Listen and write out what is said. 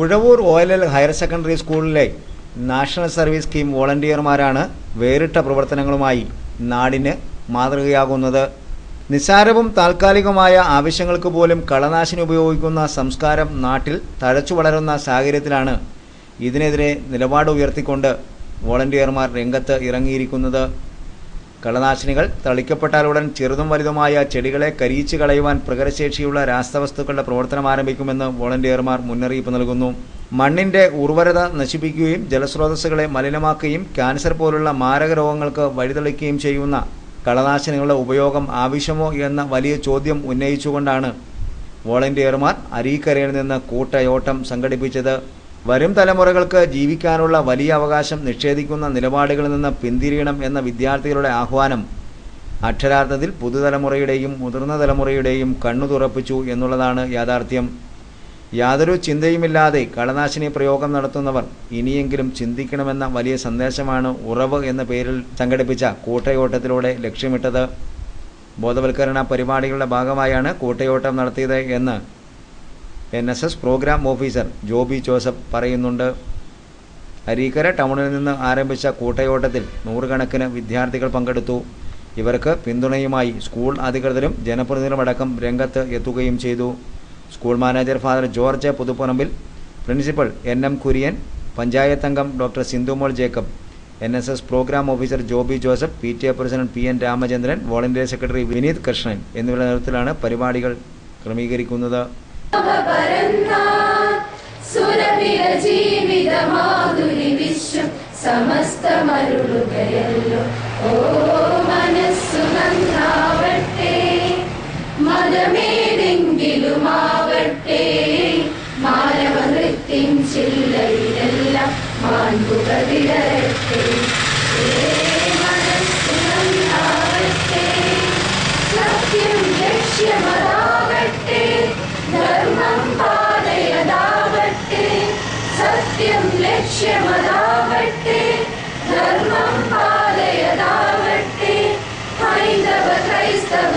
Uzhavoor OLL higher secondary സ്കൂളിലെ national service scheme വോളണ്ടിയർമാരാണ് വേറിട്ട പ്രവർത്തനങ്ങളുമായി നാടിന് മാതൃകയാകുന്നത്. നിസ്സാരവും താൽക്കാലികമായ ആവശ്യങ്ങൾക്ക് പോലും കളനാശിനി ഉപയോഗിക്കുന്ന സംസ്കാരം നാട്ടിൽ തഴച്ചു വളരുന്ന സാഹചര്യത്തിലാണ് ഇതിനെതിരെ നിലപാട് ഉയർത്തിക്കൊണ്ട് വോളണ്ടിയർമാർ രംഗത്ത് ഇറങ്ങിയിരിക്കുന്നത്. കളനാശിനികൾ തളിക്കപ്പെട്ടാലുടൻ ചെറുതും വലുതുമായ ചെടികളെ കരിയിച്ചു കളയുവാൻ പ്രകടശേഷിയുള്ള രാസവസ്തുക്കളുടെ പ്രവർത്തനം ആരംഭിക്കുമെന്ന് വോളണ്ടിയർമാർ മുന്നറിയിപ്പ് നൽകുന്നു. മണ്ണിന്റെ ഉർവരത നശിപ്പിക്കുകയും ജലസ്രോതസ്സുകളെ മലിനമാക്കുകയും ക്യാൻസർ പോലുള്ള മാരക രോഗങ്ങൾക്ക് വഴിതെളിക്കുകയും ചെയ്യുന്ന കളനാശിനികളുടെ ഉപയോഗം ആവശ്യമോ എന്ന വലിയ ചോദ്യം ഉന്നയിച്ചുകൊണ്ടാണ് വോളണ്ടിയർമാർ അരീക്കരയിൽ നിന്ന് കൂട്ടയോട്ടം സംഘടിപ്പിച്ചത്. വരും തലമുറകൾക്ക് ജീവിക്കാനുള്ള വലിയ അവകാശം നിഷേധിക്കുന്ന നിലപാടുകളിൽ നിന്ന് പിന്തിരിയണം എന്ന വിദ്യാർത്ഥികളുടെ ആഹ്വാനം അക്ഷരാർത്ഥത്തിൽ പുതുതലമുറയുടെയും മുതിർന്ന തലമുറയുടെയും കണ്ണു തുറപ്പിച്ചു എന്നുള്ളതാണ് യാഥാർത്ഥ്യം. യാതൊരു ചിന്തയുമില്ലാതെ കളനാശിനി പ്രയോഗം നടത്തുന്നവർ ഇനിയെങ്കിലും ചിന്തിക്കണമെന്ന വലിയ സന്ദേശമാണ് ഉറവ് എന്ന പേരിൽ സംഘടിപ്പിച്ച കൂട്ടയോട്ടത്തിലൂടെ ലക്ഷ്യമിട്ടത്. ബോധവൽക്കരണ പരിപാടികളുടെ ഭാഗമായാണ് കൂട്ടയോട്ടം നടത്തിയത് എന്ന് NSS programme officer Joby Joseph പറയുന്നുണ്ട്. അരീക്കര ടൗണിൽ നിന്ന് ആരംഭിച്ച കൂട്ടയോട്ടത്തിൽ നൂറുകണക്കിന് വിദ്യാർത്ഥികൾ പങ്കെടുത്തു. ഇവർക്ക് പിന്തുണയുമായി സ്കൂൾ അധികൃതരും ജനപ്രതിനിധികളുമടക്കം രംഗത്ത് എത്തുകയും ചെയ്തു. School manager father George Puthuparambil, principal NM Kurian, panchayat അംഗം doctor Sindhumol Jacob, NSS programme officer Joby Joseph, PTA president PN Ramachandran, volunteer secretary Vineeth Krishnan എന്നിവരുടെ നേതൃത്വത്തിലാണ് പരിപാടികൾ ക്രമീകരിക്കുന്നത്. മാനവനൃത്തിൻ ചില്ലയിലെല്ലാം മാൻപുകൾ വിടരട്ടെ. സത്യം ലക്ഷ്യമതാവട്ടെ, ധർമ്മം പാതയതാവട്ടെ. സത്യം ലക്ഷ്യമതാവട്ടെ, ധർമ്മം പാതയതാവട്ടെ. ഹൈന്ദവ ക്രൈസ്തവ